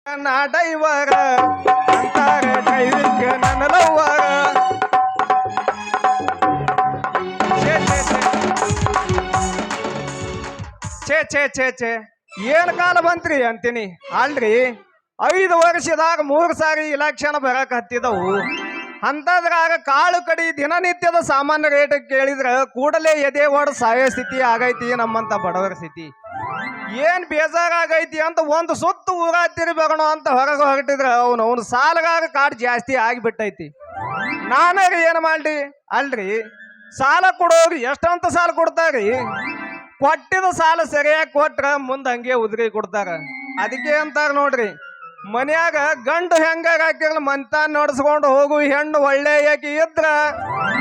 ನನ್ನ ಡೈವರ ಅಂತಾರೆ ಡ್ರೈವಿಂಗ್ ನನ್ನ ಲವ್ವರ. ಛೇ ಛೇ ಛೇ ಛೇ ಛೇ ಛೇ ಏನ್ ಕಾಲ ಬಂತ್ರಿ ಅಂತೀನಿ. ಅಲ್ರಿ 5 ವರ್ಷದಾಗ 3 ಸಾರಿ ಇಲೆಕ್ಷನ್ ಬರಕ್ ಹತ್ತಿದವು. ಅಂತದ್ರಾಗ ಕಾಳು ಕಡಿ ದಿನನಿತ್ಯದ ಸಾಮಾನ್ಯ ರೇಟ್ ಕೇಳಿದ್ರ ಕೂಡಲೇ ಎದೆ ಒಡ್ ಸಾಯೋ ಸ್ಥಿತಿ ಆಗೈತಿ ನಮ್ಮಂತ ಬಡವರ ಸ್ಥಿತಿ. ಏನ್ ಬೇಜಾರಾಗೈತಿ ಅಂತ ಒಂದು ಸುತ್ತು ಊರ ತಿರುಗೋಣ ಅಂತ ಹೊರಗೆ ಹೊರಟಿದ್ರ ಅವನು ಸಾಲಗಾರ ಕಾಡ್ ಜಾಸ್ತಿ ಆಗಿಬಿಟ್ಟೈತಿ. ನಾನಾಗ ಏನ್ ಮಾಡ್ಲಿ ಅಲ್ರಿ, ಸಾಲ ಕೊಡೋರು ಎಷ್ಟಂತ ಸಾಲ ಕೊಡ್ತಾರಿ. ಕೊಟ್ಟಿದ ಸಾಲ ಸರಿಯಾಗಿ ಕೊಟ್ರ ಮುಂದ ಹಂಗೆ ಉದ್ರಿ ಕೊಡ್ತಾರ. ಅದಕ್ಕೆ ಅಂತಾರ ನೋಡ್ರಿ, ಮನ್ಯಾಗ ಗಂಡು ಹೆಂಗಾಗ ಹಾಕಿರ್ಲ ಮಂತಾನ್ ನಡ್ಸ್ಕೊಂಡು ಹೋಗು ಹೆಣ್ಣು ಒಳ್ಳೆಯಾಗಿ ಇದ್ರ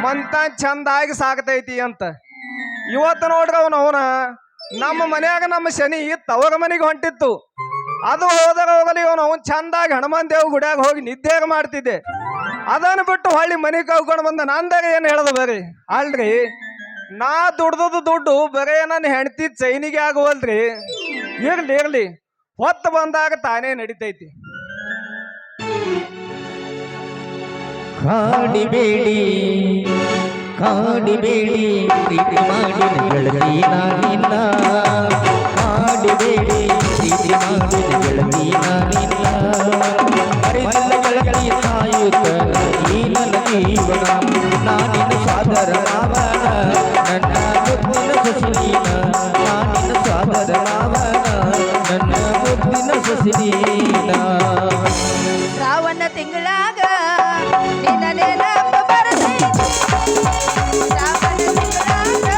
ಮಂತಾನ್ ಚಂದಾಗಿ ಸಾಕ್ತೈತಿ ಅಂತ. ಇವತ್ತು ನೋಡ್ರಿ ಅವನ ನಮ್ಮ ಮನ್ಯಾಗ ನಮ್ಮ ಶನಿ ಇತ್ತು ಅವ್ರ ಮನೆಗೆ ಹೊಂಟಿತ್ತು. ಅದು ಹೋದಾಗ ಹೋಗಲಿ ಅವನು ಚಂದಾಗಿ ಹನುಮಾನ್ ದೇವ್ ಗುಡಿಯಾಗ ಹೋಗಿ ನಿದ್ದೆಗ ಮಾಡ್ತಿದ್ದೆ. ಅದನ್ನು ಬಿಟ್ಟು ಹೊಳ್ಳಿ ಮನೆಗೆ ಕಳ್ಕೊಂಡು ಬಂದ ನಂದಾಗ ಏನು ಹೇಳೋದು ಬರೀ ಅಲ್ರಿ. ನಾ ದುಡ್ದದು ದುಡ್ಡು ಬರೇ ನನ್ನ ಹೆಂಡತಿ ಚೈನಿಗೆ ಆಗುವಲ್ರಿ. ಇರ್ಲಿ ಇರ್ಲಿ ಹೊತ್ತು ಬಂದಾಗ ತಾನೇ ನಡಿತೈತಿ. ಕಾಡಿಬೇಡಿ ಕಾಡಿಬೇಡಿ ಪ್ರೀತಿ ಮಾಡಿದ ಗೆಳತಿ ನಾನಿಲ್ಲ. ಕಾಡಿಬೇಡಿ ಪ್ರೀತಿ ಮಾಡಿದ ಗೆಳತಿ ನಾನಿಲ್ಲ. ಹರಿದಲ್ಲ ಗೆಳತಿ ಸಾಯುತ್ತ ಈ ನನ್ನ ಜೀವನ. ನಾನಿನ ಸಾದರ ರಾವಣ ನನ್ನ ಮುದ್ದಿನ ಸಸಿನೀನ. ನಾನಿನ ಸಾದರ ರಾವಣ ನನ್ನ ಮುದ್ದಿನ ಸಸಿನೀನ. ಶ್ರಾವಣ ತಿಂಗಳಾಗ ನಿನ್ನ ನೆನಪು ಬರ್ತೈತಿ. ಶ್ರಾವಣ ತಿಂಗಳಾಗ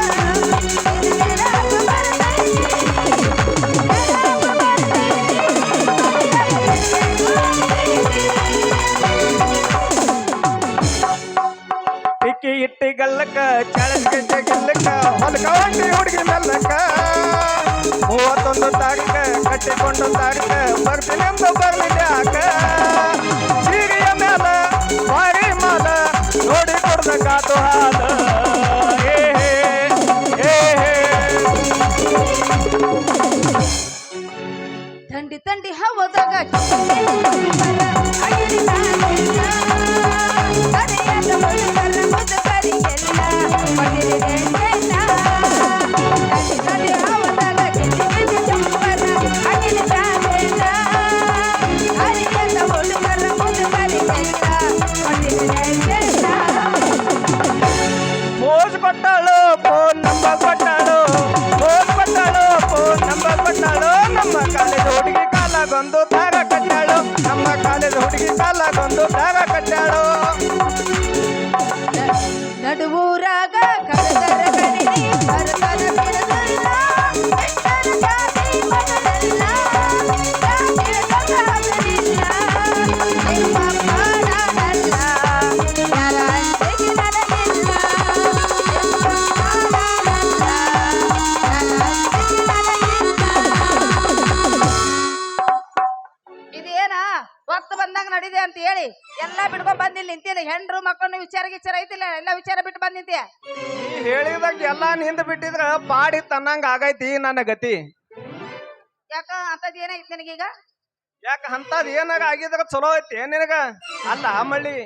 ನಿನ್ನ ನೆನಪು ಬರ್ತೈತಿ. ನೆನಪು ಬರ್ತೈತಿ. ಇಕ್ಕಿ ಇಟ್ಟಿ ಗಲ್ಲಕ್ಕ ಚಳಸ್ಗೆಜ್ಜೆ ಗಿಲ್ಲಕ್ಕ ಹೊಲಕ ಹೊಂಟಿ ಹುಡುಗಿ ಮೆಲ್ಲಕ್ಕ. 31 ತಾರೀಕ ಕಟ್ಟಿಕೊಂಡು ತಾರೀಕ ಬರ್ತೀನಿ ಅಂತ ಬರ್ಲಿದ್ಯಾಕ. ಸೀರೆಯ ಮೇಲ ಬಾರಿ ಮಾಲ ನೋಡಿ ಕೊಡ್ದ ಕಾತು ಹಾಲ. ಥಂಡಿ ಥಂಡಿ ಹವದಾಗ ಪೋಸ್ ಕೊಟ್ಟಾಳು ಫೋನ್ ನಂಬರ್ ಕೊಟ್ಟಾಳು. ಪೋಸ್ ಕೊಟ್ಟಾಳು ಫೋನ್ ನಂಬರ್ ಕೊಟ್ಟಾಳು. ನಮ್ಮ ಕಾಲೇಜ್ ಹುಡುಗಿ ಕಾಲಾಗೊಂದು ದಾರ ಕಟ್ಟಾಳು. ನಮ್ಮ ಕಾಲೇಜ್ ಹುಡುಗಿ ಕಾಲಾಗೊಂದು ದಾರ ಕಟ್ಟಾಳು. ನಡುವೂರಾಗ ಕಡದರ ಕಡಿಮೆ ಬರತನ ಬಿಡದಲ್ಲ. ಬೆಟ್ಟದ ಜಾತಿ ಬದಲಲ್ಲ. ಜಾತಿಯ ಬದಲಿಲ್ಲ. ನಿಮ್ಮ ಪಾಡಲ್ಲ. ಯಾರ ಅಂತೆಗೆ ನನಗಿಲ್ಲ. ನಿಮ್ಮ ಪಾಡಲ್ಲ. ಯಾರ ಅಂತೆಗೆ ನನಗಿಲ್ಲ. ಇದೇನ ಹೊತ್ತು ಬಂದಂಗ ನಡಿದೆ ಅಂತ ಹೇಳಿ ಎಲ್ಲ ಬಿಡ್ಕೊಂಡ್ ಬಂದಿಲ್ಲ ನಿಂತಿದೆ. ಹೆಂಡ್ರು ಮಕ್ಕಳು ವಿಚಾರ ಗಿಚಾರ ಐತಿಲ್ಲ, ಎಲ್ಲ ವಿಚಾರ ಬಿಟ್ಟು ಬಂದಿದ್ದೆ. ನೀ ಹೇಳಿದಾಗ ಎಲ್ಲಾ ನಿಂದ ಬಿಟ್ಟಿದ್ರ ಪಾಡಿ ತನ್ನಂಗ ಆಗೈತಿ ನನ್ನ ಗತಿ. ಯಾಕ ಅಂತದ್ ಏನಾಗಿತ್ತು ನಿನಗೀಗ? ಯಾಕ ಅಂತದ್ ಏನಾರ ಆಗಿದ್ರ ಚಲೋ ಐತಿ ನಿನಗ? ಅಲ್ಲ ಮಳ್ಳಿ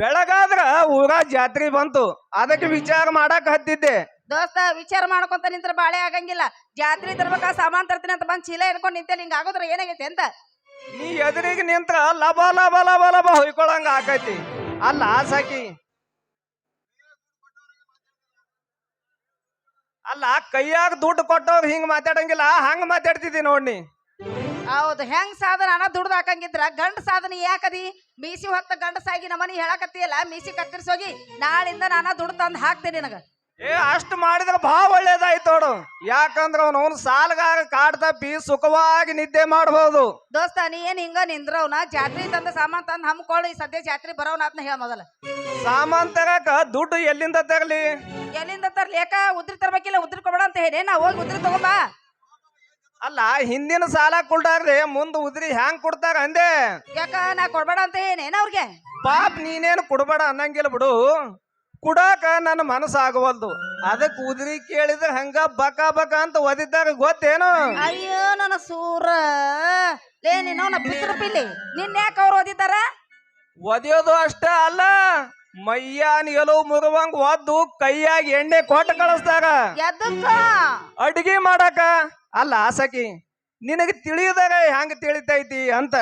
ಬೆಳಗಾದ್ರ ಊರ ಜಾತ್ರೆ ಬಂತು, ಅದಕ್ಕೆ ವಿಚಾರ ಮಾಡಕ್ ಹತ್ತಿದ್ದೆ. ದೋಸ್ತ ವಿಚಾರ ಮಾಡ್ಕೊಂತ ನಿಂತ್ರ ಬಾಳೆ ಆಗಂಗಿಲ್ಲ. ಜಾತ್ರೆ ತರ್ಬೇಕ ಸಾಮಾನ್ ತರ್ತೀನಿ ಅಂತ ಬಂದ್ ಚೀಲ ಹಿಡ್ಕೊಂಡ್ ನಿಂತೆ. ಹಿಂಗ ಆಗೋದ್ರ ಏನಾಗೈತಿ ಅಂತ? ನೀ ಎದುರಿಗೆ ನಿಂತ್ರ ಲಬ ಲಬ ಲಬ ಲಬ ಹೊಯ್ಕೊಳಂಗ ಆಕೈತಿ. ಅಲ್ಲ ಸಾಕಿ ಅಲ್ಲ ಕೈಯಾಗ ದುಡ್ಡು ಕೊಟ್ಟವ್ರು ಹಿಂಗ್ ಮಾತಾಡಂಗಿಲ್ಲ, ಹಂಗ ಮಾತಾಡ್ತಿದ್ದಿ ನೋಡ್ನಿ. ಹೌದು, ಹೆಂಗ್ ಸಾಧನ ಅನ್ನ ದುಡ್ದು ಹಾಕಂಗಿದ್ರ ಗಂಡ ಸಾಧನ ಯಾಕದಿ? ಮೀಸಿ ಹೊತ್ತ ಗಂಡಸಾಗಿ ನಮ್ಮನಿ ಹೇಳಕತ್ತಿಯಲ್ಲ, ಮೀಸಿ ಕತ್ತರಿಸೋಗಿ ನಾಳಿಂದ ನಾನ ದುಡ್ಡು ತಂದು ಹಾಕ್ತೇನೆ ನಿನಗ. ಅಷ್ಟು ಮಾಡಿದ್ರೆ ಬಹಳ ಒಳ್ಳೇದಾಯ್ತು ನೋಡು. ಯಾಕಂದ್ರ ಅವನು ಸಾಲಗಾರ ಕಾಡ್ ತಪ್ಪಿ ಸುಖವಾಗಿ ನಿದ್ದೆ ಮಾಡಬಹುದು. ದೋಸ್ತ ನೀ ಏನ್ ಹಿಂಗ ನಿಂದ್ರವ್ನ ಜಾತ್ರೆ ತಂದ ಸಾಮಾನ್ ತಂದ್ ಹಮ್ಕೊಳ್ಳಿ. ಸದ್ಯ ಜಾತ್ರೆ ಬರೋನ ಅಂತ ಹೇಳ ಮೊದಲ. ಸಾಮಾನ್ ತರಕ ದುಡ್ಡು ಎಲ್ಲಿಂದ ತರಲಿ? ಎಲ್ಲಿಂದ ತರ್ಲಿ? ಯಾಕ ಉದ್ರಿ ತರ್ಬೇಕಿಲ್ಲ, ಉದ್ರಿ ಕೊಬೇಡ ಅಂತ ಹೇಳಿ ನಾ ಹೋಗಿ ಉದ್ರಿ ತಗೊಂಬಾ. ಅಲ್ಲ ಹಿಂದಿನ ಸಾಲ ಕೊಡ್ತಾರ್ರಿ, ಮುಂದ ಉದ್ರಿ ಹ್ಯಾಂಗ್ ಕೊಡ್ತಾರ ಅಂದೆ. ಯಾಕ ನಾ ಕೊಡ್ಬೇಡ ಅಂತ ಏನೇನ ಅವ್ರಿಗೆ? ಪಾಪ ನೀನೇನು ಕೊಡ್ಬೇಡ ಅನ್ನಂಗಿಲ್ಲ ಬಿಡು. ಕುಡಾಕ ನನ್ನ ಮನಸ್ಸಾಗವಲ್ದು ಅದಕ್ಕೆ ಉದ್ರಿ ಕೇಳಿದ್ರೆ ಹಂಗ ಬಕ ಬಕ ಅಂತ ಒದಿದ್ದಾಗ ಗೊತ್ತೇನು ಅಯ್ಯೋ ನನ್ನ ಸೂರ ಲೇ ನೀನು ಬಿಸಿರು ಪಿಲ್ಲಿ ನಿನ್ನ ಯಾಕೆ ಅವ್ರು ಓದಿದ್ದಾರ ಒದಿಯೋದು ಅಷ್ಟ ಅಲ್ಲ ಮೈಯಾನ್ ಎಲುವು ಮುರುವಂಗ್ ಒದ್ದು ಕೈಯಾಗ ಎಣ್ಣೆ ಕೊಟ್ಟು ಕಳಿಸ್ತಾರ ಎದಕ್ಕ ಅಡಿಗೆ ಮಾಡಾಕ ಅಲ್ಲ ಆಸಕಿ ನಿನಗೆ ತಿಳಿಯುದಾಗ ಹೆಂಗ ತಿಳಿತೈತಿ ಅಂತ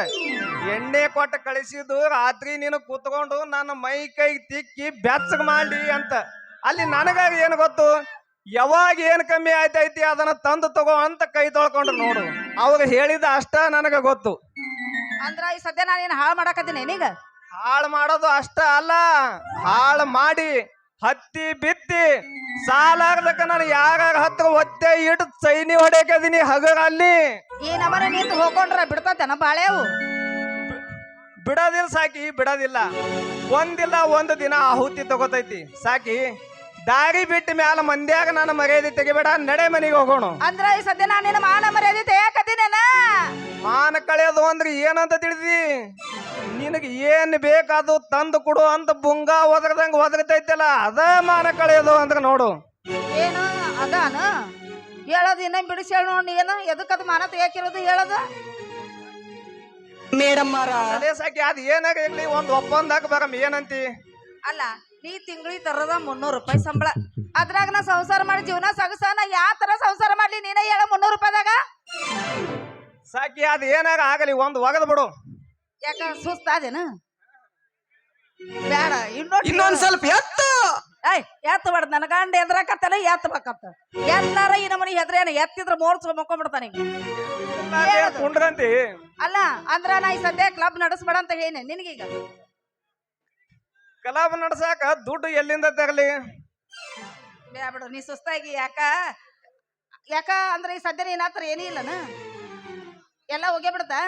ಎಣ್ಣೆ ಕೊಟ್ಟು ಕಳಿಸಿದ್ದು ರಾತ್ರಿ ನೀನು ಕೂತ್ಕೊಂಡು ನನ್ನ ಮೈ ಕೈ ತಿಕ್ಕಿ ಬೆಚ್ಚಗ್ ಮಾಡಿ ಅಂತ ಅಲ್ಲಿ ನನಗಾಗ ಏನು ಗೊತ್ತು ಯಾವಾಗ ಏನು ಕಮ್ಮಿ ಆಯ್ತೈತಿ ಅದನ್ನ ತಂದು ತಗೋ ಅಂತ ಕೈ ತೊಳ್ಕೊಂಡ್ರು ನೋಡು ಅವ್ರು ಹೇಳಿದ ಅಷ್ಟ ನನಗ ಗೊತ್ತು ಅಂದ್ರ ಈ ಸದ್ಯ ನಾನೇನು ಹಾಳು ಮಾಡಾಕತ್ತೀನಿ ನೀಗ ಹಾಳು ಮಾಡೋದು ಅಷ್ಟ ಅಲ್ಲ ಹಾಳು ಮಾಡಿ ಹತ್ತಿ ಬಿತ್ತಿ ಸಾಲಾರ್ದಕ್ಕ ನಾನು ಯಾರ ಹತ್ರ ಒತ್ತೆ ಇಟ್ಟು ಚೈನಿ ಹೊಡೆಯಕದೀನಿ ಹಗರ ಅಲ್ಲಿ ಈ ನಮ್ಮನೆ ನಿಂತು ಹೋಗ್ಕೊಂಡ್ರ ಬಿಡ್ತತನ ಬಾಳೆವು ಬಿಡೋದಿಲ್ಲ ಸಾಕಿ ಬಿಡೋದಿಲ್ಲ ಒಂದಿಲ್ಲ ಒಂದು ದಿನ ಆಹುತಿ ತಗೋತೈತಿ ಸಾಕಿ ದಾರಿ ಬಿಟ್ಟ ಮ್ಯಾಲ ಮಂದ್ಯಾಗ ನಾನು ಮರ್ಯಾದೆ ತೆಗಿಬೇಡ ನಡೆ ಮನೆಗೆ ಹೋಗೋಣ ಅಂದ್ರ ಈ ಸದ್ಯ ನಾನೇನು ಮಾನ ಮರ್ಯಾದೆ ತೆಗಿಯಾಕತ್ತೀನೇನ ಮಾನ ಕಳೆಯೋದು ಅಂದ್ರೆ ಏನಂತ ತಿಳಿದಿ ನಿನಗೆ ಏನ್ ಬೇಕಾದು ತಂದು ಕೊಡು ಅಂತ ಬುಂಗ ಒದರ್ದಂಗ ಒದರ್ತೈತಲ್ಲ ಅದ ಮಾನ ಕಳೆಯೋದು ಅಂದ್ರೆ ನೋಡು ಏನು ಅದಾನ ಹೇಳೋದು ಇನ್ನೊಂದು ಬಿಡಿಸಿ ಹೇಳ ನೋಡಿ ಏನು ಎದಕ್ಕದು ಮಾನ ತೆಗಿಯಾಕಿರೋದು ಹೇಳೋದು ಮೇಡಮ್ ಅದೇ ಸಾಕಿ ಅದ್ ಏನಾಗಲಿ ಒಂದ್ ಒಪ್ಪಂದಾಗ ಬರಮ್ ಏನಂತಿ ಅಲ್ಲ ನೀ ತಿಂಗಳಿಗೆ ತರದ 300 ರೂಪಾಯಿ ಸಂಬಳ ಅದ್ರಾಗ ನಾ ಸಂಸಾರ ಮಾಡಿ ಜೀವನ ಸಾಗಸಾನ ಯಾವ ತರ ಸಂಸಾರ ಮಾಡ್ಲಿ ನೀನೇ ಹೇಳ 300 ರೂಪಾಯಿದಾಗ ಸಾಕಿ ಅದ್ ಏನಾಗ ಆಗಲಿ ಒಂದ್ ಒಗದ್ ಬಿಡು ಯಾಕ ಸುಸ್ತಾದೇನು ಬೇಡ ಇನ್ನೊಂದ್ ಸ್ವಲ್ಪ ಎತ್ತು ಎತ್ತ ಬಾರ್ದು ನನ್ನ ಗಂಡ ಎದ್ರಾಕತ್ತಲ್ಲ ಎತ್ತಬೇಕಂತ ಎಲ್ಲಾರ ಈ ನಮ್ಮನಿ ಹೆದ್ರೇನ ಎತ್ತಿದ್ರ ಮೋರ್ಸ್ ಮಕ್ಕೊಂಡ್ಬಿಡ್ತಾನೆ ಕುಂಡ್ರಂತಿ ಅಲ್ಲ ಅಂದ್ರ ನಾ ಈ ಸದ್ಯ ಕ್ಲಬ್ ನಡೆಸ್ಬೇಡ ಅಂತ ಹೇಳಿ ನಿನಗೀಗ ಕಲಾಪ ನಡ್ಸಾಕ ದುಡ್ಡು ಎಲ್ಲಿಂದ ತರಲಿ ಬಿಡು ನೀ ಸುಸ್ತಾಗಿ ಯಾಕ ಅಂದ್ರೆ ಈ ಸದ್ಯ ನೀನ್ ಹತ್ರ ಏನೂ ಇಲ್ಲನ ಎಲ್ಲ ಹೋಗೇ ಬಿಡ್ತಾ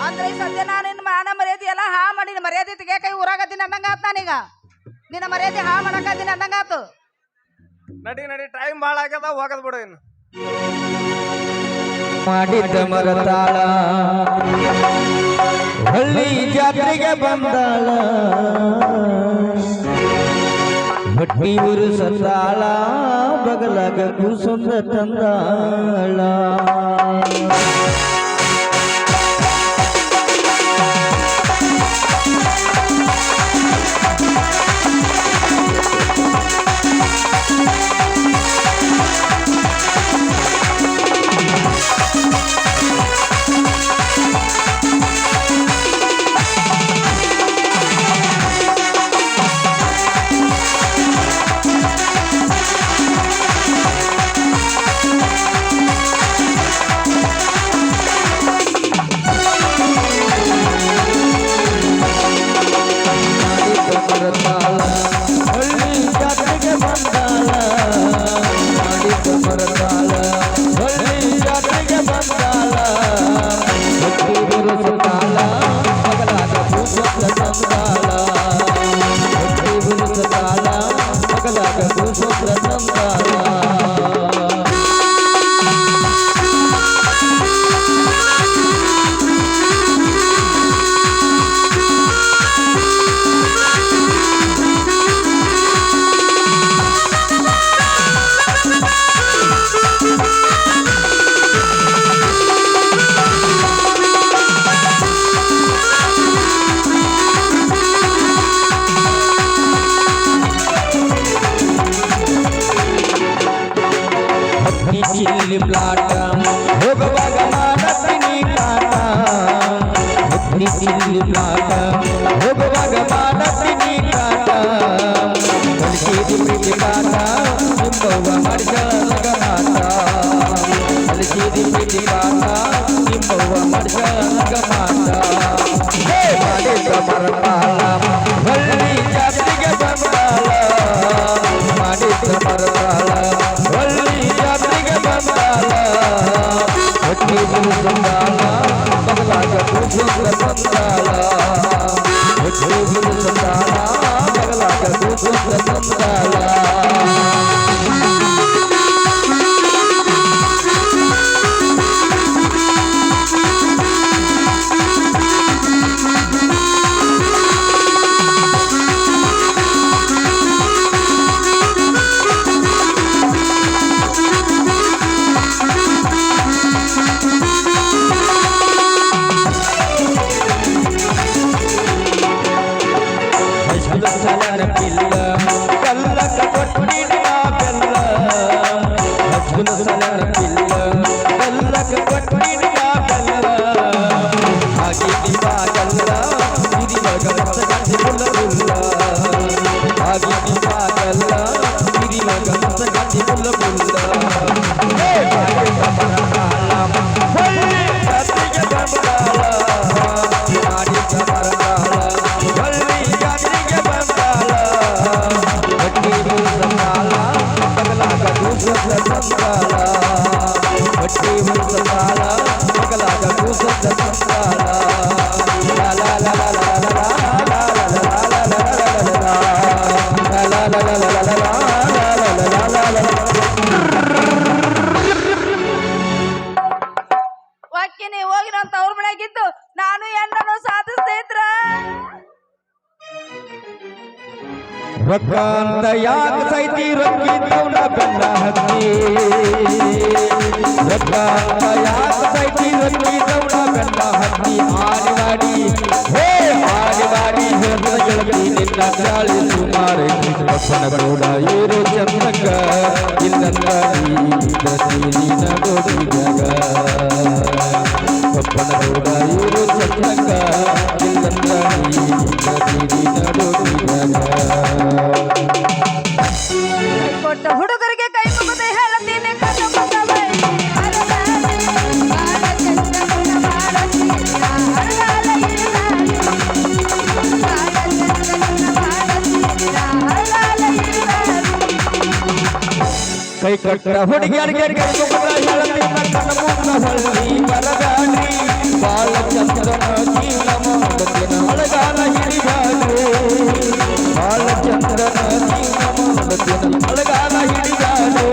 ಅಂದ್ರೆ ಈ ಸದ್ಯ ನಾನು ಮಾನ ಮರ್ಯಾದೆ ಎಲ್ಲ ಹಾ ಮಾಡಿ ಮರ್ಯಾದೆ ತೆಗಿಯಾಕ ಊರಾಗತ್ತೀನಿ ಅನ್ನಂಗಾತ್ ನಾನೀಗ ನಿನ್ನ ಮರ್ಯಾದೆ ಹಾ ಮಾಡಕತ್ತೀನಿ ಅನ್ನಂಗಾತು ನಡಿ ನಡಿ ಟೈಮ್ ಭಾಳ ಆಗ್ಯದ ಹೋಗದ್ ಬಿಡು ಇನ್ನು ಮಾಡಿದ್ದ ಮರತಾಳ ಹಳ್ಳಿ ಜಾತ್ರೆಗೆ ಬಂದಾಳ ಹೊಟ್ಟಿ ಉರುಸತಾಳ ಬಗಲಾಗ ಕೂಸೊಂದ ತಂದಾಳ ಚಿಲ್ಲಿ ಪ್ಲಾಟ ಹೋಗುವಾಗ ಮಾಡತೀನಿ ಕಾಟ ಚಿಲ್ಲಿ ಪ್ಲಾಟ ಹೋಗುವಾಗ ಮಾಡತೀನಿ ಕಾಟ ಕಲಿಸಿದ ಪ್ರೀತಿ ಕಾಟ ನಿಂಬವ್ವ ಮಾಡಿಸಲಗ ಮಾಟ ಕಲಿಸಿದ ಪ್ರೀತಿ ಕಾಟ ನಿಂಬವ್ವ ಮಾಡಿಸಲಗ ಮಾಟ ಮಾಡಿದ ಮರತಾಳ ಹಳ್ಳಿ ಜಾತಿಗೆ ಬಂದಾಳ ಮಾಡಿದ ಮರತಾಳ ಹಳ್ಳಿ ಜಾತ್ರೆಗೆ ಬಂದಾಳ ಹೊಟ್ಟಿ ಬಿರುಸಂದಾಳ ಬಗಲಾಗ ಕೂಸೊಂದ ತಂದಾಳ ಹೊಟ್ಟಿ ಬಿರುಸಂದಾಳ ಬಗಲಾಗ ಕೂಸೊಂದ ತಂದಾಳ ಕಿಲ್ಲ ಕಲ್ಲಕ ಕೊಟ್ಟಿನ ಬೆಲ್ಲ ಹಚ್ಚುನ ಸಲನ ಕಿಲ್ಲ ಕಲ್ಲಕ ಕೊಟ್ಟಿನ ಬೆಲ್ಲ ಹಾಗೆ ನಿವಾಗಲ್ಲ ಹಿರಿಮಗ ಮಸಗಂತಿ ಮುಲ್ಲ ಹಾಗೆ ನಿವಾಗಲ್ಲ ಹಿರಿಮಗ ಮಸಗಂತಿ ಮುಲ್ಲ ಹೇ ಹಾಗೆ ಬರಗಾಲ ಹೊಳ್ಳಿ ಕತ್ತಿಗೆ ಬಂದಾಳ ಮಾಡಿದ ಬರಗಾಲ ಹೊಳ್ಳಿ ಕತ್ತಿಗೆ ಬಂದಾಳ ಹೊಟ್ಟಿ ಮುಸಕಾಲ ಮಗಲಾಗ ಕೂಸದ ಸಂಸಾರ ಹೊಟ್ಟಿ ಮುಸಕಾಲ ಮಗಲಾಗ ಕೂಸದ ಸಂಸಾರ ಲಾ ಲಾ ಲಾ ಲಾ ಲಾ ಲಾ ಲಾ ಲಾ ಲಾ ಲಾ ವಾಕ್ಯನೇ ಹೋಗಿರಂತ ಅವ್ರ ಮನೆಯಾಗಿದ್ದು ನಾನು ಹೆಣ್ಣನ್ನು ಸಾಧಿಸ್ತೇತ್ರ ರೊಕ್ಕ ಅಂತ ಯಾಕೆ ಸೈತಿ ರೊಕ್ಕಿದ್ದವನ ಬೆಲ್ಲ ಹತ್ತಿ ರೊಕ್ಕ ಅಂತ ಯಾಕೆ ಸೈತಿ ರೊಕ್ಕಿದ್ದವನ ಬೆಲ್ಲ ಹತ್ತಿ ಆಡಿವಾಡಿ ಹೇ ಆಡಿವಾಡಿ ಹೇಳ್ದ ಗೆಳತಿ ನಿನ್ನ ಗಾಳಿ ಸುಮಾರು ಅಪ್ಪನ ಕೂಡ ಇರೋ ಚಂದಕ ಇಲ್ಲಂದ ನೀನ ಗೊತ್ತಿದಾಗ ಅಪ್ಪನ ಕೂಡ ಇರೋ ಚಂದಕ ಇಲ್ಲಂದ ನೀನ ಗೊತ್ತಿದಾಗ ಕೊಟ್ಟ ಹುಡುಗರಿಗೆ ಕೈ ಮುಗಿದೆ ಹೇಳತೀನಿ ಕಣ್ಣು ಮುಗವೈ ಕೈ ಕಟ್ಟ ಹುಡುಗಿಯರಿಗೆ ಕೈ ಮುಗಿದ ಹೇಳಲಿನ ಕಣ್ಣಮುಗ್ಗ ಹೊಳ್ಳಿ ಬರಗಾಡ್ರಿ ಬಾಳ ಚಂದನ ಜೀವನ ಮಾಡುತ್ತಿನ ಅಳಗಾಲ ಹಿಡಿಗಾಡ್ರಿ ಬಾಳ ಚಂದನ ಜೀವನ ಮಾಡುತ್ತಿನ ಅಳಗಾಲ ಹಿಡಿಗಾಡ್ರಿ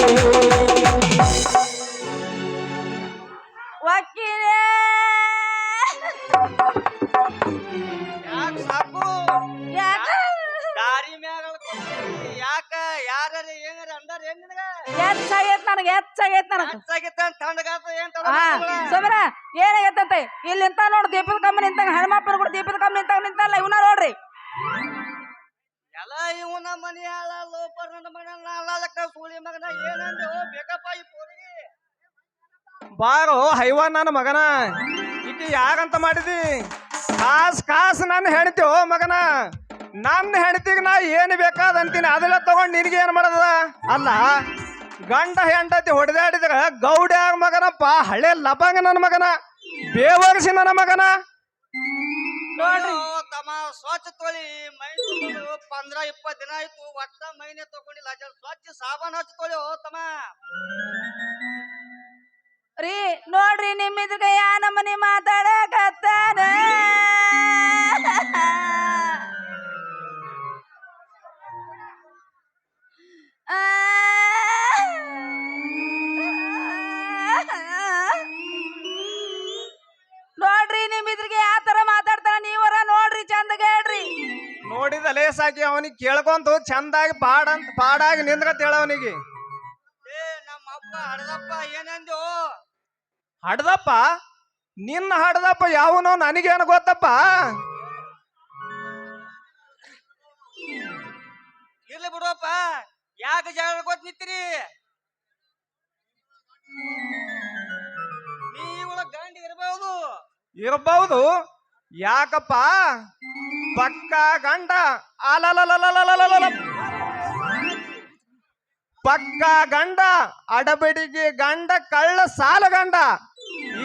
ವಾಕ್ಯನೇ ಯಾಕೆ ಸಾಕು ಯಾಕ ದಾರಿ ಮ್ಯಾಗ ಯಾಕ ಯಾರ ಏನಾರ ಅಂದಾರ ಏನ್ ನಿನಗ ಹೆಚ್ಚಾಗೈತ್ ನನಗೆ ಹೆಚ್ಚಾಗಿತ್ತ ತಣ್ಣಗಾತ ಏನ್ ಹಾ ಸುಮ್ರ ಏನಾಗೈತಂತೆ ಇಲ್ಲಿ ನಿಂತ ನೋಡ್ ದೀಪದ ಕಮ್ಮ ನಿಂತಾಗ ಹನುಮಪ್ಪನ ಕೂಡ ದೀಪದ ಕಮ್ಮ ನಿಂತಲ್ಲ ಇವನ ನೋಡ್ರಿ ಎಲ್ಲ ಇವನ ಮನಿ ಆಳ ಲೋಪರ್ ನನ್ನ ಮಗನ ಅಲ್ಲಕ್ಕ ಸೂಳಿ ಮಗನ ಏನಂದೆ ಓ ಬೇಕಪ್ಪ ಈ ಪೋರಿಗೆ ಬಾರೋ ಹೈವಾನ್ ನನ್ನ ಮಗನ ಈಕಿ ಯಾಗಂತ ಮಾಡಿದಿ ಕಾಸ್ ನನ್ನ ಹೆಣ್ತಿ ಓ ಮಗನ ನನ್ನ ಹೆಣ್ತಿಗೆ ನಾ ಏನು ಬೇಕಾದಂತೀನಿ ಅದೆಲ್ಲ ತಗೊಂಡು ನಿನಗೆ ಏನು ಮಾಡದ ಅಲ್ಲ ಗಂಡ ಹೆಂಡತಿ ಹೊಡೆದಾಡಿದ್ರ ಗೌಡ್ಯಾಗ ಮಗನಪ್ಪ ಹಳೆ ಲಬಂಗ ನನ್ನ ಮಗನ ಬೇವರ್ಸಿ ನನ್ನ ಮಗನ ನೋಡ್ರಿ ತಮ್ಮ ಸ್ವಚ್ಛ ತೊಳಿ ಮೈ 15-20 ದಿನ ಆಯ್ತು ಒಟ್ಟ ಮೈನೆ ತಗೊಂಡಿಲ್ಲ ಸ್ವಚ್ಛ ಸಾಬಾನ್ ಹಚ್ಚ ತೊಳಿ ಓ ತಮ್ಮ ರೀ ನೋಡ್ರಿ ನಿಮ್ಮಿದ್ರಿಗೆ ಯಾ ನಮ್ಮನಿ ಮಾತಾಡಕತ್ತಾನ ನೋಡ್ರಿ ನಿಮ್ಮಿದ್ರಿಗೆ ಯಾವ ತರ ಮಾತಾಡ್ತಾರ ನೀವರ ನೋಡ್ರಿ ಚಂದ ಹೇಳ್ರಿ ನೋಡಿದ ಲೇಸಾಕಿ ಅವನಿಗೆ ಕೇಳ್ಕೊಂತು ಚಂದಾಗಿ ಪಾಡಾಗಿ ನಿಂದ್ರತ್ ಹೇಳವನಿಗೆ ನಮ್ಮ ಅಪ್ಪ ಹಡದಪ್ಪ ಏನಂದ್ಯೋ ಹಡದಪ್ಪ ನಿನ್ನ ಹಡದಪ್ಪ ಯಾವನೋ ನನಗೇನು ಗೊತ್ತಪ್ಪ ಇರ್ಲಿ ಬಿಡುವಪ್ಪ ಯಾಕೆ ಜಗಳ ಗೊತ್ತ ನಿಂತೀರಿ ನೀ ಒಳಗ ಗಂಡ ಇರಬಹುದು ಯಾಕಪ್ಪ ಪಕ್ಕ ಗಂಡ ಅಲಲಲಲಲಲಲ ಪಕ್ಕ ಗಂಡ ಅಡಬಡಿಗೆ ಗಂಡ ಕಳ್ಳ ಸಾಲ ಗಂಡ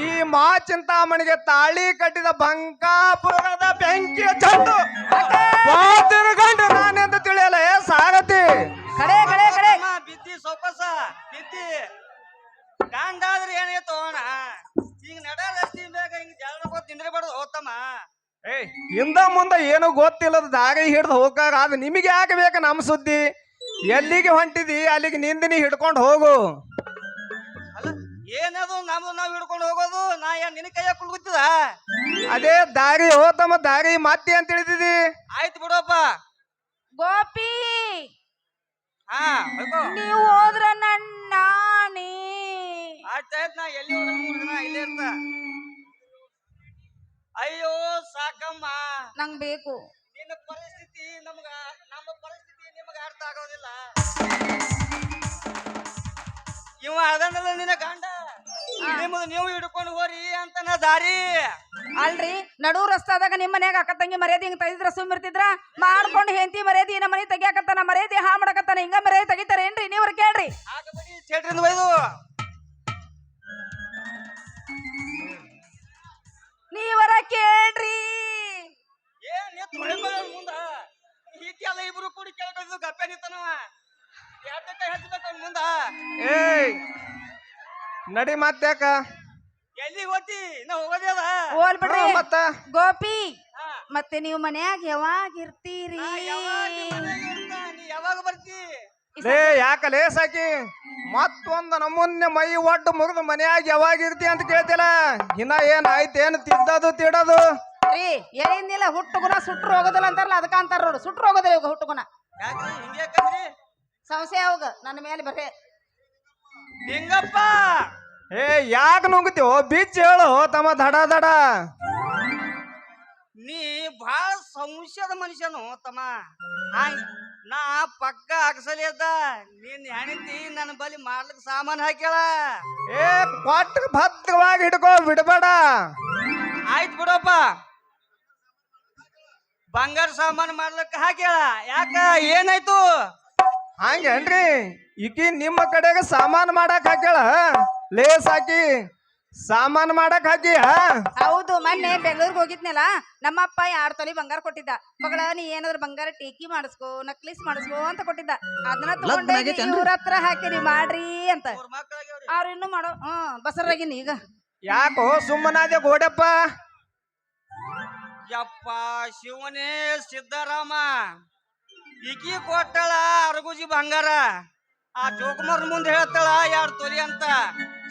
ಈ ಮಾಚಿಂತಾಮಣಿಗೆ ತಾಳಿ ಕಟ್ಟಿದ ಬಂಕಾಪುರದ ಬೆಂಕಿಯ ಚಂದು ಗಂಡ ನಾನೆಂದು ತಿಳಿಯಲ್ಲ ಸಾಗತಿ ಕಡೆ ಕಡೆ ಕಡೆ ಬಿದ್ದಿ ಸೊಪ್ಪಸ ಬಿದ್ದಿ ಗಂಡ ಆದ್ರೆ ಏನಾಯ್ತು ಅಣ್ಣ ಈಗ ನಡ ರಸ್ತಿ ಮ್ಯಾಗ ಹಿಂಗ ಜಗಳ ಗೊತ್ತ ನಿಂದ್ರಬಾರ್ದು ಹೋತಮ್ಮ ಹಿಂದ ಮುಂದ ಏನು ಗೊತ್ತಿಲ್ಲದ ದಾರಿ ಹಿಡ್ದು ಹೋಗಾರ ಅದು ನಿಮಗೆ ಯಾಕೆ ಬೇಕು ನಮ್ಮ ಸುದ್ದಿ ಎಲ್ಲಿಗೆ ಹೊಂಟಿದಿ ಅಲ್ಲಿಗೆ ನಿಂದಿನಿ ಹಿಡ್ಕೊಂಡು ಹೋಗು ಏನದು ನಮ್ದು ನಾವ್ ಹಿಡ್ಕೊಂಡು ಹೋಗೋದು ನಾ ಏನ್ ನಿನ್ನ ಕೈಯಾಗ ಕುಳ್ಗುತ್ತಿದ ಅದೇ ದಾರಿ ಹೋತಮ್ಮ ದಾರಿ ಮತ್ತೆ ಅಂತ ತಿಳಿದಿದಿ ಆಯ್ತು ಬಿಡಪ್ಪ ಗೋಪಿ ಹಾ ನೀವು ಹೋದ್ರ ನನ್ನ ನಾಣಿ ಆಯ್ತಾಯ್ತು ನಾ ಎಲ್ಲಿ ಹೋದ್ರೆ 3 ದಿನ ಇಲ್ಲೇ ಇರ್ತ ಅಯ್ಯೋ ಸಾಕಮ್ಮ ನಂಗ್ ಬೇಕು ನಿನ್ನ ಪರಿಸ್ಥಿತಿ ನಮ್ಮ ಪರಿಸ್ಥಿತಿ ಅರ್ಥ ಆಗೋದಿಲ್ಲ. ಇವ ಅದನ್ನಲ್ಲ ನಿನ್ನ ಗಂಡ, ನಿಮ್ಮದು ನೀವು ಹಿಡ್ಕೊಂಡು ಹೋರಿ ಅಂತ ನಾ ದಾರಿ. ಅಲ್ರಿ ನಡು ರಸ್ತಾದಾಗ ನಿಮ್ಮ ಮನ್ಯಾಗ ಅಕ್ಕ ತಂಗಿ ಮರ್ಯಾದೆ ಹಿಂಗ್ ತೆಗಿದ್ರ ಸುಮ್ಮಿರ್ತಿದ್ರ ಮಾಡ್ಕೊಂಡು ಹೆಂಡತಿ ಮರ್ಯಾದೆ ನಮ್ಮ ಮನೆ ತೆಗಿಯಾಕತ್ತಾನ ಮರ್ಯಾದೆ ಹಾ ಮಾಡಕತ್ತಾನ ಹಿಂಗ ಮರ್ಯಾದೆ ತೆಗಿತಾರೇನ್ರಿ ನೀವ್ರ ಕೇಳ್ರಿ. ಆಗಬೇಡಿ ಚೇಟ್ರಿಂದ ಒಯ್ದು ನೀವರ ಕೇಳ್ರಿ. ಏನ್ ಎತ್ತು ಹೊಡಿಬೇಡ ಮುಂದ ಈಕೆಲ್ಲ ಇಬ್ರು ಕೂಡಿ ಕೇಳ್ಕೊಂಡು ಗಪ್ಪೆ ನಿಂತನವ ಎರಡು ಕೈ ಹಚ್ಚಬೇಕು ಮುಂದ. ಏಯ್ ನಡಿ ಮತ್ತ್ಯಾಕ ಎಲ್ಲಿ ಹೋತಿ ಇನ್ನ ಹೋಗೋದೇ ಅದ. ಹೋಲ್ ಬಿಡ್ರಿ ಮತ್ತ ಗೋಪಿ. ಹಾ. ಮತ್ತೆ ನೀವು ಮನ್ಯಾಗ ಯಾವಾಗ ಇರ್ತೀರಿ? ನಾ ಯಾವಾಗ ನಿಮ್ ಮನೆಗೆ ಇರ್ತ, ನೀ ಯಾವಾಗ ಬರ್ತಿ? ಲೇ ಯಾಕಲೇ ಸಾಕಿ ಮತ್ತೊಂದು ನಮೂನೆ ಮೈ ಒಟ್ಟು ಮುಗಿದು ಮನ್ಯಾಗ ಯಾವಾಗ ಇರ್ತಿ ಅಂತ ಕೇಳ್ತಿಲ್ಲ. ಇನ್ನ ಏನ್ ಆಯ್ತೇನು ತಿದ್ದದು ತಿಡೋದು? ರೀ ಏನಿಲ್ಲ ಹುಟ್ಟುಗುಣ ಸುಟ್ರು ಹೋಗೋದಿಲ್ಲ ಅಂತಾರಲ್ಲ ಅದಕ್ಕ ಅಂತಾರ ನೋಡು. ಸುಟ್ರು ಹೋಗೋದಿಲ್ಲ ಇವಾಗ ಹುಟ್ಟುಗುಣ ಯಾಕ್ರಿ ಹಿಂಗೆ ಯಾಕಂದ್ರಿ? ಸಂಶಯ ಹೋಗ ನನ್ನ ಮೇಲೆ ಬರೇ ನಿಂಗಪ್ಪ ಏ ಯಾಕೆ ನುಗ್ತೀವೋ ಬಿಚ್ಚ ಹೇಳು ತಮ್ಮ ದಡ ದಡ. ನೀ ಬಹಳ ಸಂಶಯದ ಮನುಷ್ಯನು ತಮ್ಮ. ನಾ ಪಕ್ಕ ಅಗಸಲಿ ಅದ ನಿನ್ ಹೆಣತಿ ನನ್ನ ಬಲಿ ಮಾಡ್ಲಿಕ್ಕೆ ಸಾಮಾನು ಹಾಕ್ಯಾಳ. ಏ ಕೊಟ್ಟು ಭದ್ರವಾಗಿ ಹಿಡ್ಕೋ ಬಿಡಬೇಡ. ಆಯ್ತು ಬಿಡಪ್ಪ, ಬಂಗಾರ ಸಾಮಾನು ಮಾಡ್ಲಿಕ್ಕೆ ಹಾಕ್ಯಾಳ. ಯಾಕ ಏನಾಯ್ತು? ಹಂಗೇನ್ರಿ ಈಕಿ ನಿಮ್ಮ ಕಡೆಗೆ ಸಾಮಾನು ಮಾಡಕ್ ಹಾಕ್ಯಾಳ. ಲೇಸ್ ಹಾಕಿ ಸಾಮಾನು ಮಾಡಕ್ ಹಾಕಿ. ಹೌದು ಮೊನ್ನೆ ಬೆಂಗಳೂರಿಗೆ ಹೋಗಿದ್ನಲ್ಲ ನಮ್ಮಪ್ಪ 2 ತೊಲಿ ಬಂಗಾರ ಕೊಟ್ಟಿದ್ದ. ಮಗಳ ನೀ ಏನಾದ್ರು ಬಂಗಾರ ಟೇಕಿ ಮಾಡಿಸ್ಕೋ ನಕ್ಲಿಸ್ ಮಾಡಿಸ್ಕೋ ಅಂತ ಕೊಟ್ಟಿದ್ದ. ಅದನ್ನ ತಗೊಂಡೋಗಿ ಇವ್ರ ಹತ್ರ ಹಾಕಿರಿ ಮಾಡ್ರಿ ಅಂತ. ಮೂರ್ ಮಕ್ಕಳಾಗ್ಯಾವ್ರಿ. ಅವ್ರು ಇನ್ನು ಮಾಡೋ ಬಸರಾಗಿನಿ ಈಗ. ಯಾಕೋ ಸುಮ್ಮನಾದೆ ಗೋಡಪ್ಪ? ಯಪ್ಪ ಶಿವನೇ ಸಿದ್ದರಾಮ, ಈಕಿ ಕೊಟ್ಟಳ ಅರಗುಜಿ ಬಂಗಾರ, ಆ ಜೋಕುಮಾರ್ ಮುಂದೆ ಹೇಳ್ತಾಳ 2 ತೊಲಿ ಅಂತ.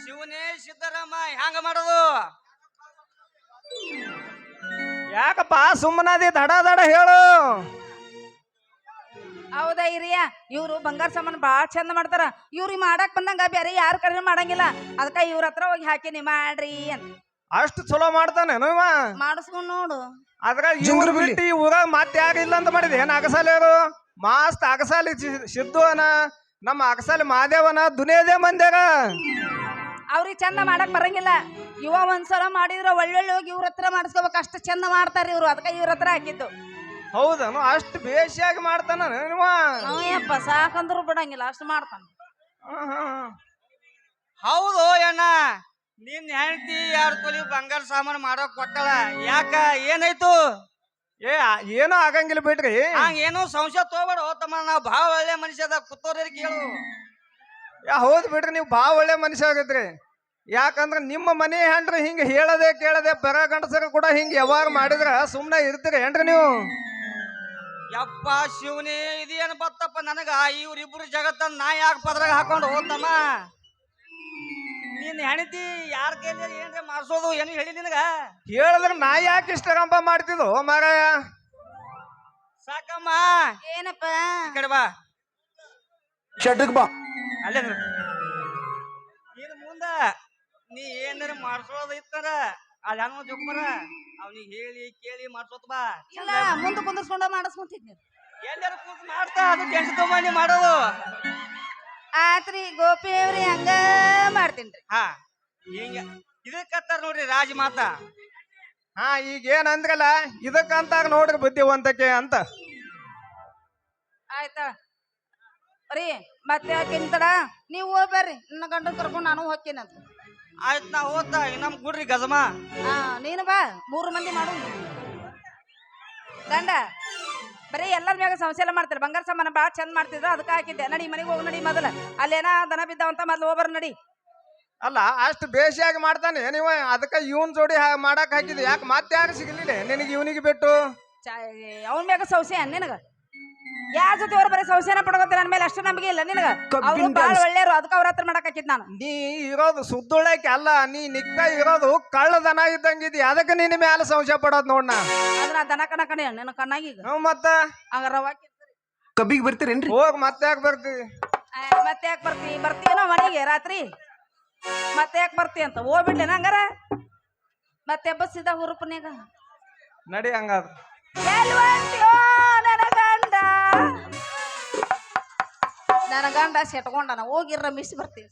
ಶಿವನೇ ಸಿದ್ದರಾಮ ಹ್ಯಾಂಗ ಮಾಡೋದು? ಯಾಕಪ್ಪ ಸುಮ್ಮನಾದೆ ದಡ ದಡ ಹೇಳು. ಹೌದಾ ಹಿರಿಯ ಇವ್ರು ಬಂಗಾರ ಸಾಮಾನು ಬಾಳ ಚಂದ ಮಾಡ್ತಾರ. ಇವ್ರಿಗೆ ಮಾಡಕ್ ಬಂದಂಗ ಬೇರೆ ಯಾರ ಕಡೆ ಮಾಡಂಗಿಲ್ಲ. ಅದಕ್ಕ ಇವ್ರ ಹತ್ರ ಹೋಗಿ ಹಾಕಿನಿ ಮಾಡ್ರಿ ಅಂತ. ಅಷ್ಟು ಚಲೋ ಮಾಡ್ತಾನೇನು ಇವ? ಮಾಡಿಸ್ಕೊಂಡ್ ನೋಡು. ಅದ್ರಾಗ ಇವ್ರು ಬಿಟ್ಟು ಈ ಊರಾಗ ಮತ್ತೆ ಯಾರು ಇಲ್ಲ ಅಂತ ಮಾಡಿದೆ ಏನ್? ಅಗಸಾಲಿಯವರು ಮಸ್ತ್ ಅಗಸಾಲಿ ಸಿದ್ದು ಅನ, ನಮ್ಮ ಅಗಸಾಲಿ ಮಾದೇವನ ದುನಿಯದೇ ಮಂದ್ಯಾಗ. ಅವ್ರಿಗೆ ಚಂದ ಮಾಡಕ್ ಬರಂಗಿಲ್ಲ. ಇವ ಒಂದ್ಸಲ ಮಾಡಿದ್ರ ಒಳ್ಳೊಳ್ಳೆ ಹೋಗಿ ಇವ್ರ ಹತ್ರ ಮಾಡಿಸ್ಕೋಬೇಕು. ಅಷ್ಟು ಚಂದ ಮಾಡ್ತಾರ ಇವ್ರು. ಅದಕ್ಕ ಇವ್ರ ಹತ್ರ ಹಾಕಿದ್ದು. ಹೌದನು? ಅಷ್ಟು ಬೇಸಿಯಾಗಿ ಮಾಡ್ತಾನ ಇವ? ಅಯ್ಯಪ್ಪ ಸಾಕಂದ್ರು ಬಿಡಂಗಿಲ್ಲ ಅಷ್ಟು ಮಾಡ್ತಾನ. ಹೌದು ಅಣ್ಣ, ನಿನ್ ಹೆಂಡತಿ 2 ತೊಲಿ ಬಂಗಾರ ಸಾಮಾನು ಮಾಡೋಕ್ ಕೊಟ್ಟಳ. ಯಾಕ ಏನಾಯ್ತು? ಏ ಏನೋ ಆಗಂಗಿಲ್ಲ ಬಿಡ್ರಿ. ಹಂಗ ಏನೋ ಸಂಶಯ ತಗೋಬೇಡ ತಮ್ಮ. ನಾವ್ ಭಾಳ ಒಳ್ಳೆ ಮನುಷ್ಯದ ಕೂತೋರಿ ಕೇಳು. ಹೌದು ಬಿಡ್ರಿ, ನೀವು ಭಾಳ ಒಳ್ಳೆ ಮನುಷ್ಯ ಆಗಿದ್ರಿ. ಯಾಕಂದ್ರೆ ನಿಮ್ಮ ಮನೆ ಹೆಂಡ್ರಿ ಹಿಂಗೆ ಹೇಳದೆ ಕೇಳದೆ ಬರ ಗಂಡಸರು ಕೂಡ ಹಿಂಗೆ ಯಾವಾಗ ಮಾಡಿದ್ರ ಸುಮ್ಮನೆ ಇರ್ತೀರಿ ಏನ್ರಿ ನೀವು? ಯಪ್ಪ ಶಿವನೇ, ಇದೇನು ಬತ್ತಪ್ಪ ನನಗ. ಇವ್ರಿಬ್ರು ಜಗತ್ತನ್ನ ನಾ ಯಾಕೆ ಪದ್ರಾಗ ಹಾಕೊಂಡು ಹೋತಮ್ಮ? ನಿನ್ನ ಹೆಣತಿ ಯಾರ ಕೈಲಿ ಏನ್ರ ಮಾಡ್ಸೋದು ಏನು ಹೇಳಿ ನಿನಗ? ಹೇಳಿದ್ರೆ ನಾ ಯಾಕೆ ಇಷ್ಟ ರಂಪ ಮಾಡ್ತಿದ್ವು ಮಾರಾಯ? ಸಾಕಮ್ಮ, ಏನಪ್ಪ ಈ ಕಡೆ ಬಾ. ಶೆಡ್ಡಿಗೆ ಬಾ. ಅಲ್ಲೇ ನೀನು ಮುಂದ ನೀ ಏನಾರ ಮಾಡ್ಸೋದು ಇತ್ತಾರ ಅಲ್ಲಿ ಹಂಗ ಜೋಕುಮಾರ ಅವ್ನಿಗೆ ಹೇಳಿ ಕೇಳಿ ಮಾಡ್ಸೋತ್ ಬಾ. ಇಲ್ಲ ಮುಂದೆ ಕುಂದರ್ಸ್ಕೊಂಡ ಮಾಡಿಸ್ಕೊಂತಿದ್ನಿ. ಎಲ್ಲಾರು ಕೂತ್ ಮಾಡ್ತಾ ಅದು ಟೆನ್ಷನ್ ತಗೊಂಡು ಮಾಡೋದು. ಆತ್ರಿ ಗೋಪಿ ಅವ್ರಿ ಹಂಗ ಮಾಡ್ತೀನ್ರಿ. ಹಾ ಹಿಂಗ ಇದಕ್ಕತ್ತಾರ ನೋಡ್ರಿ ರಾಜ ಮಾತಾ. ಹಾ ಈಗ ಏನಂದ್ರಲ್ಲ ಇದಕ್ಕಂತಾಗ ನೋಡ್ರಿ ಬುದ್ಧಿವಂತಕ್ಕೆ ಅಂತ. ಆಯ್ತಾ ರೀ ಮತ್ತೆ ಯಾಕಿಂತಡ ನೀವು ಹೋಗ್ಬೇಡ್ರಿ. ನನ್ನ ಗಂಡನ್ ಕರ್ಕೊಂಡು ನಾನು ಹೋಗ್ತೀನಿ. ಆಯ್ತು ನಾ ಹೋಗ್ತಾ ನಮ್ ಗುಡ್ರಿ ಗಜಮ. ನೀನು ಬಾ 3 ಮಂದಿ ಮಾಡು. ಗಂಡ ಬರೀ ಎಲ್ಲರ ಮ್ಯಾಗ ಸಂಶಯ ಎಲ್ಲ ಮಾಡ್ತಾರೆ. ಬಂಗಾರ ಸಾಮಾನು ಭಾಳ ಚಂದ ಮಾಡ್ತಿದ್ರು ಅದಕ್ಕೆ ಹಾಕಿದ್ದೆ. ನಡಿ ಮನೆಗೆ ಹೋಗಿ ನಡಿ. ಮೊದಲ ಅಲ್ಲೇನ ದನ ಬಿದ್ದಾವಂತ ಮೊದ್ಲು ಹೋಗ್ಬರ್ ನಡಿ. ಅಲ್ಲ ಅಷ್ಟು ಬೇಸಿಯಾಗಿ ಮಾಡ್ತಾನೆ ನೀವ, ಅದಕ್ಕೆ ಇವನ್ ಜೋಡಿ ಮಾಡಕ್ ಹಾಕಿದ್ವಿ. ಯಾಕೆ ಮತ್ತೆ ಯಾರು ಸಿಗ್ಲಿಲ್ಲ ನಿನಗೆ ಇವನಿಗೆ ಬಿಟ್ಟು? ಅವನ ಮ್ಯಾಗ ಸಂಶಯ ನಿನಗ? ಯಾರ ಜೊತೆ ಅವ್ರು ಬರೀ ಸಂಶಯನ ಪಡ್ಕೋತ ನನ್ನ ಮೇಲೆ ಅಷ್ಟು ನಂಬಿಕೆ ಇಲ್ಲ ನಿನಗ? ಅವ್ರು ಬಾಳ ಒಳ್ಳೆಯರು, ಅದಕ್ಕೆ ಅವ್ರ ಹತ್ರ ಮಾಡಕ್ ಹಾಕಿದ್ ನಾನು. ನೀ ಇರೋದು ಸುದ್ದುಳಕ್ಕೆ ಅಲ್ಲ, ನೀ ನಿಕ್ಕ ಇರೋದು ಕಳ್ಳದನ ಇದ್ದಂಗಿದ್ದಿ. ಅದಕ್ಕೆ ನಿನ್ನ ಮೇಲೆ ಸಂಶಯ ಪಡೋದು ನೋಡ್ನ. ಅದನ್ನ ದನ ಕಣ ಕಣೆ ನನ್ನ ಕಣ್ಣಾಗಿ ಈಗ ಮತ್ತ ಹಂಗಾರ ಕಬ್ಬಿಗೆ ಬರ್ತೀರೇನ್ರಿ? ಹೋಗ್ ಮತ್ತೆ ಯಾಕೆ ಬರ್ತೀವಿ? ಮತ್ತೆ ಯಾಕೆ ಬರ್ತೀನೋ ಮನೆಗೆ ರಾತ್ರಿ? ಮತ್ತೆ ಯಾಕೆ ಬರ್ತಿ ಅಂತ ಹೋಗ್ಬಿಡ್ಲೇನ ಹಂಗಾರ? ಮತ್ತೆ ಬಸ್ಸಿದ ಹುರುಪನ್ಯಾಗ ನಡಿ ಹಂಗಾದ್ರ. ಎಲ್ವಂತ್ಯೋ ನನ್ನ ಗಂಡ ನನ್ನ ಗಂಡ ಸೆಟ್ಕೊಂಡನ ಹೋಗಿರ್ರ ಮಿಸ್ ಬರ್ತೀನಿ